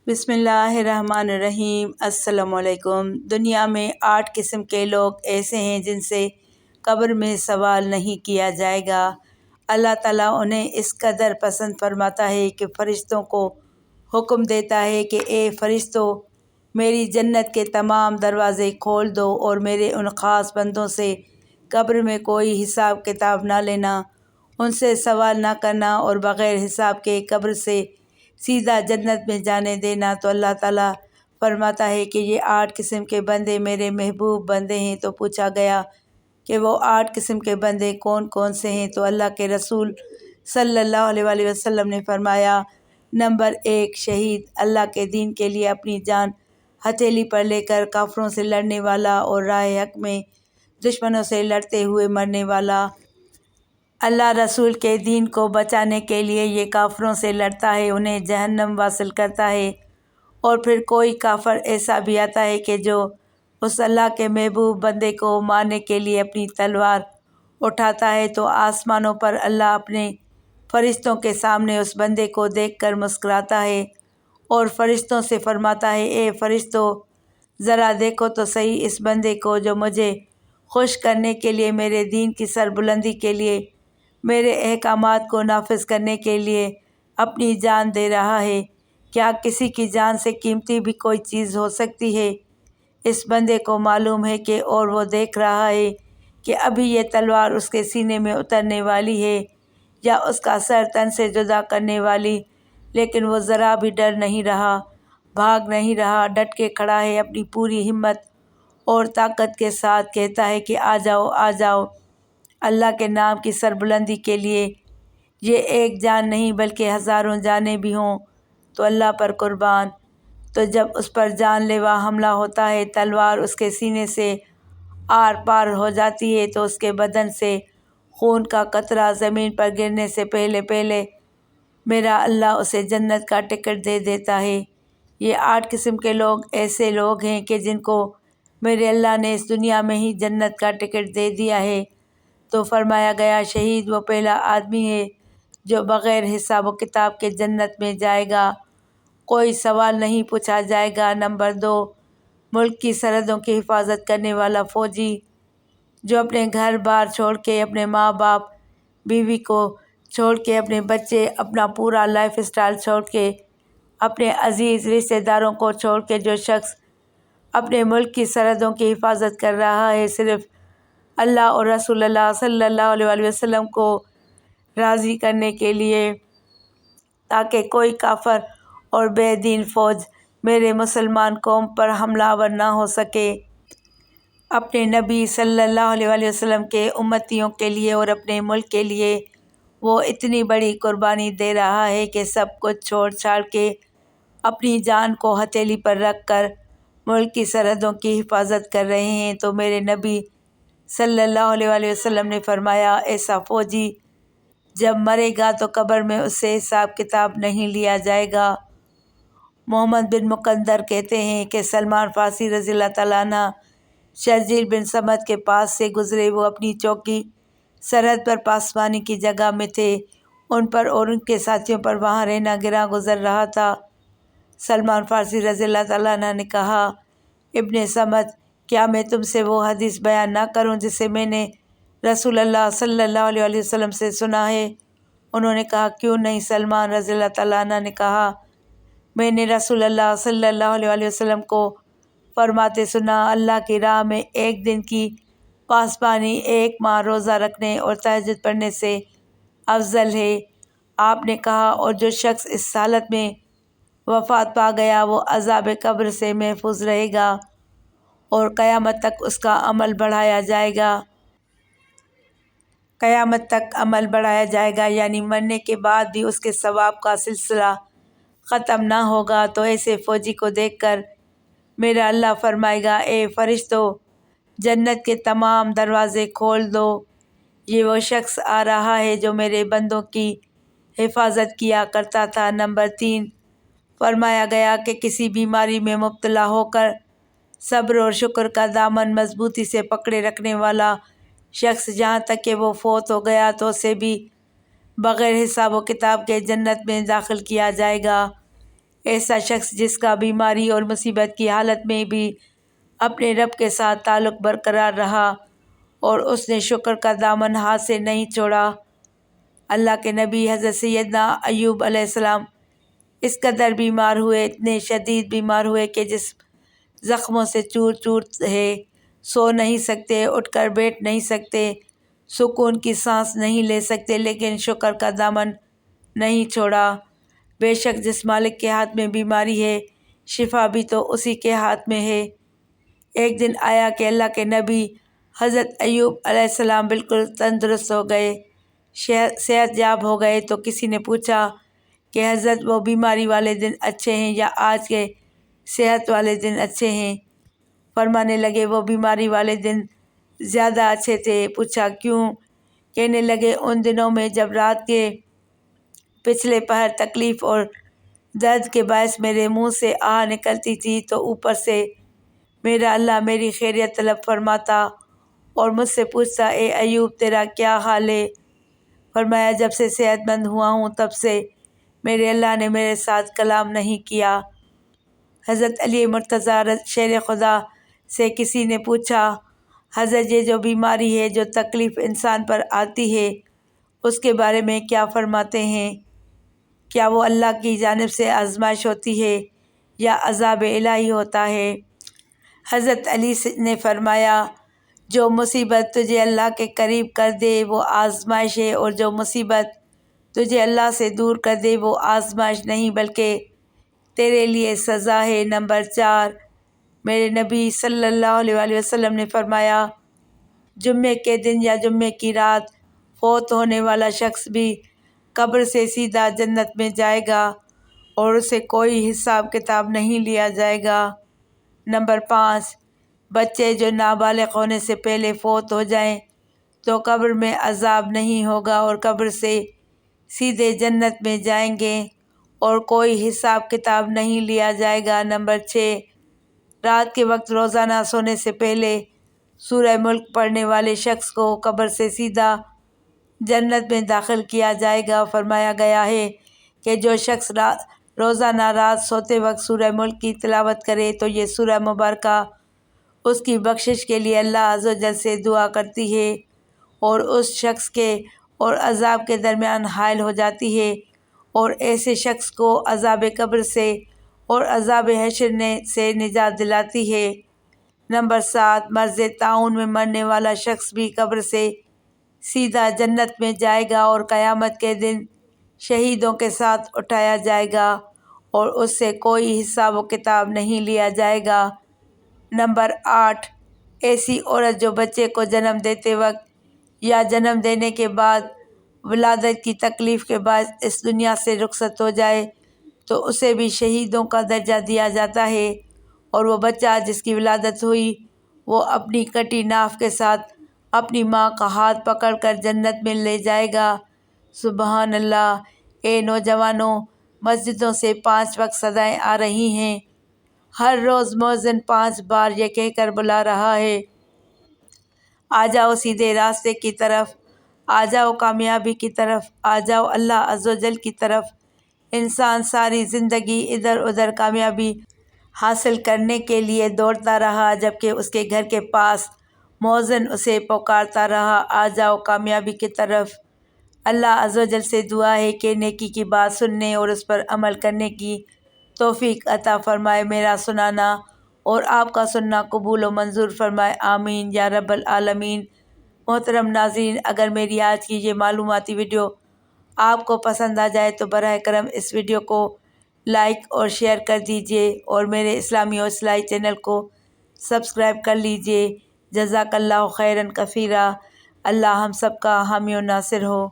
بسم اللہ الرحمن الرحیم۔ السلام علیکم۔ دنیا میں 8 قسم کے لوگ ایسے ہیں جن سے قبر میں سوال نہیں کیا جائے گا۔ اللہ تعالیٰ انہیں اس قدر پسند فرماتا ہے کہ فرشتوں کو حکم دیتا ہے کہ اے فرشتوں، میری جنت کے تمام دروازے کھول دو اور میرے ان خاص بندوں سے قبر میں کوئی حساب کتاب نہ لینا، ان سے سوال نہ کرنا اور بغیر حساب کے قبر سے سیدھا جنت میں جانے دینا۔ تو اللہ تعالیٰ فرماتا ہے کہ یہ 8 قسم کے بندے میرے محبوب بندے ہیں۔ تو پوچھا گیا کہ وہ 8 قسم کے بندے کون کون سے ہیں؟ تو اللہ کے رسول صلی اللہ علیہ وآلہ وسلم نے فرمایا، نمبر 1، شہید، اللہ کے دین کے لیے اپنی جان ہتھیلی پر لے کر کافروں سے لڑنے والا اور راہ حق میں دشمنوں سے لڑتے ہوئے مرنے والا۔ اللہ رسول کے دین کو بچانے کے لیے یہ کافروں سے لڑتا ہے، انہیں جہنم واصل کرتا ہے، اور پھر کوئی کافر ایسا بھی آتا ہے کہ جو اس اللہ کے محبوب بندے کو مارنے کے لیے اپنی تلوار اٹھاتا ہے تو آسمانوں پر اللہ اپنے فرشتوں کے سامنے اس بندے کو دیکھ کر مسکراتا ہے اور فرشتوں سے فرماتا ہے، اے فرشتوں، ذرا دیکھو تو صحیح اس بندے کو جو مجھے خوش کرنے کے لیے، میرے دین کی سربلندی کے لیے، میرے احکامات کو نافذ کرنے کے لیے اپنی جان دے رہا ہے۔ کیا کسی کی جان سے قیمتی بھی کوئی چیز ہو سکتی ہے؟ اس بندے کو معلوم ہے کہ اور وہ دیکھ رہا ہے کہ ابھی یہ تلوار اس کے سینے میں اترنے والی ہے یا اس کا سر تن سے جدا کرنے والی، لیکن وہ ذرا بھی ڈر نہیں رہا، بھاگ نہیں رہا، ڈٹ کے کھڑا ہے، اپنی پوری ہمت اور طاقت کے ساتھ کہتا ہے کہ آ جاؤ، آ جاؤ، اللہ کے نام کی سربلندی کے لیے، یہ ایک جان نہیں بلکہ ہزاروں جانیں بھی ہوں تو اللہ پر قربان۔ تو جب اس پر جان لیوا حملہ ہوتا ہے، تلوار اس کے سینے سے آر پار ہو جاتی ہے تو اس کے بدن سے خون کا قطرہ زمین پر گرنے سے پہلے پہلے میرا اللہ اسے جنت کا ٹکٹ دے دیتا ہے۔ یہ 8 قسم کے لوگ ایسے لوگ ہیں کہ جن کو میرے اللہ نے اس دنیا میں ہی جنت کا ٹکٹ دے دیا ہے۔ تو فرمایا گیا، شہید وہ پہلا آدمی ہے جو بغیر حساب و کتاب کے جنت میں جائے گا، کوئی سوال نہیں پوچھا جائے گا۔ نمبر 2، ملک کی سرحدوں کی حفاظت کرنے والا فوجی جو اپنے گھر بار چھوڑ کے، اپنے ماں باپ، بیوی کو چھوڑ کے، اپنے بچے، اپنا پورا لائف اسٹائل چھوڑ کے، اپنے عزیز رشتہ داروں کو چھوڑ کے جو شخص اپنے ملک کی سرحدوں کی حفاظت کر رہا ہے صرف اللہ اور رسول اللہ صلی اللہ علیہ وآلہ وسلم کو راضی کرنے کے لیے، تاکہ کوئی کافر اور بے دین فوج میرے مسلمان قوم پر حملہ آور نہ ہو سکے۔ اپنے نبی صلی اللہ علیہ وآلہ وسلم کے امتیوں کے لیے اور اپنے ملک کے لیے وہ اتنی بڑی قربانی دے رہا ہے کہ سب کچھ چھوڑ چھاڑ کے اپنی جان کو ہتھیلی پر رکھ کر ملک کی سرحدوں کی حفاظت کر رہے ہیں۔ تو میرے نبی صلی اللہ علیہ وآلہ وسلم نے فرمایا، ایسا فوجی جب مرے گا تو قبر میں اس سے حساب کتاب نہیں لیا جائے گا۔ محمد بن مقندر کہتے ہیں کہ سلمان فارسی رضی اللہ تعالیٰ عنہ شرجیل بن سمت کے پاس سے گزرے، وہ اپنی چوکی سرحد پر پاسبانی کی جگہ میں تھے، ان پر اور ان کے ساتھیوں پر وہاں رہنا گراں گزر رہا تھا۔ سلمان فارسی رضی اللہ تعالیٰ عنہ نے کہا، ابن سمت، کیا میں تم سے وہ حدیث بیان نہ کروں جسے میں نے رسول اللہ صلی اللہ علیہ وآلہ وسلم سے سنا ہے؟ انہوں نے کہا، کیوں نہیں؟ سلمان رضی اللہ تعالیٰ عنہ نے کہا، میں نے رسول اللہ صلی اللہ علیہ وآلہ وسلم کو فرماتے سنا، اللہ کی راہ میں ایک دن کی پاسبانی 1 ماہ روزہ رکھنے اور تہجد پڑھنے سے افضل ہے۔ آپ نے کہا، اور جو شخص اس حالت میں وفات پا گیا وہ عذاب قبر سے محفوظ رہے گا اور قیامت تک اس کا عمل بڑھایا جائے گا۔ قیامت تک عمل بڑھایا جائے گا، یعنی مرنے کے بعد بھی اس کے ثواب کا سلسلہ ختم نہ ہوگا۔ تو ایسے فوجی کو دیکھ کر میرا اللہ فرمائے گا، اے فرشتوں، جنت کے تمام دروازے کھول دو، یہ وہ شخص آ رہا ہے جو میرے بندوں کی حفاظت کیا کرتا تھا۔ نمبر 3، فرمایا گیا کہ کسی بیماری میں مبتلا ہو کر صبر اور شکر کا دامن مضبوطی سے پکڑے رکھنے والا شخص جہاں تک کہ وہ فوت ہو گیا تو اسے بھی بغیر حساب و کتاب کے جنت میں داخل کیا جائے گا۔ ایسا شخص جس کا بیماری اور مصیبت کی حالت میں بھی اپنے رب کے ساتھ تعلق برقرار رہا اور اس نے شکر کا دامن ہاتھ سے نہیں چھوڑا۔ اللہ کے نبی حضرت سیدنا ایوب علیہ السلام اس قدر بیمار ہوئے، اتنے شدید بیمار ہوئے کہ جسم زخموں سے چور چور ہے، سو نہیں سکتے، اٹھ کر بیٹھ نہیں سکتے، سکون کی سانس نہیں لے سکتے، لیکن شکر کا دامن نہیں چھوڑا۔ بے شک جس مالک کے ہاتھ میں بیماری ہے، شفا بھی تو اسی کے ہاتھ میں ہے۔ ایک دن آیا کہ اللہ کے نبی حضرت ایوب علیہ السلام بالکل تندرست ہو گئے، صحت یاب ہو گئے، تو کسی نے پوچھا کہ حضرت وہ بیماری والے دن اچھے ہیں یا آج کے صحت والے دن اچھے ہیں؟ فرمانے لگے وہ بیماری والے دن زیادہ اچھے تھے۔ پوچھا کیوں؟ کہنے لگے ان دنوں میں جب رات کے پچھلے پہر تکلیف اور درد کے باعث میرے منہ سے آہ نکلتی تھی تو اوپر سے میرا اللہ میری خیریت طلب فرماتا اور مجھ سے پوچھتا اے ایوب تیرا کیا حال ہے؟ فرمایا جب سے صحت مند ہوا ہوں تب سے میرے اللہ نے میرے ساتھ کلام نہیں کیا۔ حضرت علی مرتضیٰ شیر خدا سے کسی نے پوچھا حضرت یہ جو بیماری ہے، جو تکلیف انسان پر آتی ہے، اس کے بارے میں کیا فرماتے ہیں؟ کیا وہ اللہ کی جانب سے آزمائش ہوتی ہے یا عذاب الہی ہوتا ہے؟ حضرت علی نے فرمایا جو مصیبت تجھے اللہ کے قریب کر دے وہ آزمائش ہے، اور جو مصیبت تجھے اللہ سے دور کر دے وہ آزمائش نہیں بلکہ تیرے لیے سزا ہے۔ نمبر 4، میرے نبی صلی اللہ علیہ وسلم نے فرمایا جمعے کے دن یا جمعے کی رات فوت ہونے والا شخص بھی قبر سے سیدھا جنت میں جائے گا اور اسے کوئی حساب کتاب نہیں لیا جائے گا۔ نمبر 5، بچے جو نابالغ ہونے سے پہلے فوت ہو جائیں تو قبر میں عذاب نہیں ہوگا اور قبر سے سیدھے جنت میں جائیں گے اور کوئی حساب کتاب نہیں لیا جائے گا۔ نمبر 6، رات کے وقت روزانہ سونے سے پہلے سورہ ملک پڑھنے والے شخص کو قبر سے سیدھا جنت میں داخل کیا جائے گا۔ فرمایا گیا ہے کہ جو شخص روزانہ رات سوتے وقت سورہ ملک کی تلاوت کرے تو یہ سورہ مبارکہ اس کی بخشش کے لیے اللہ عز و جل سے دعا کرتی ہے اور اس شخص کے اور عذاب کے درمیان حائل ہو جاتی ہے اور ایسے شخص کو عذاب قبر سے اور عذاب حشر سے نجات دلاتی ہے۔ نمبر 7، مرض طاعون میں مرنے والا شخص بھی قبر سے سیدھا جنت میں جائے گا اور قیامت کے دن شہیدوں کے ساتھ اٹھایا جائے گا اور اس سے کوئی حساب و کتاب نہیں لیا جائے گا۔ نمبر 8، ایسی عورت جو بچے کو جنم دیتے وقت یا جنم دینے کے بعد ولادت کی تکلیف کے باعث اس دنیا سے رخصت ہو جائے تو اسے بھی شہیدوں کا درجہ دیا جاتا ہے، اور وہ بچہ جس کی ولادت ہوئی وہ اپنی کٹی ناف کے ساتھ اپنی ماں کا ہاتھ پکڑ کر جنت میں لے جائے گا۔ سبحان اللہ۔ اے نوجوانوں، مسجدوں سے 5 وقت صدائیں آ رہی ہیں، ہر روز مؤذن 5 بار یہ کہہ کر بلا رہا ہے آ جاؤ سیدھے راستے کی طرف، آ جاؤ کامیابی کی طرف، آ جاؤ اللہ عز و جل کی طرف۔ انسان ساری زندگی ادھر ادھر کامیابی حاصل کرنے کے لیے دوڑتا رہا، جبکہ اس کے گھر کے پاس مؤذن اسے پکارتا رہا آ جاؤ کامیابی کی طرف۔ اللہ عز و جل سے دعا ہے کہ نیکی کی بات سننے اور اس پر عمل کرنے کی توفیق عطا فرمائے۔ میرا سنانا اور آپ کا سننا قبول و منظور فرمائے، آمین یا رب العالمین۔ محترم ناظرین، اگر میری آج کی یہ معلوماتی ویڈیو آپ کو پسند آ جائے تو براہ کرم اس ویڈیو کو لائک اور شیئر کر دیجئے اور میرے اسلامی اور اصلاحی چینل کو سبسکرائب کر لیجئے۔ جزاک اللہ خیراً کثیرا۔ اللہ ہم سب کا حامی و ناصر ہو۔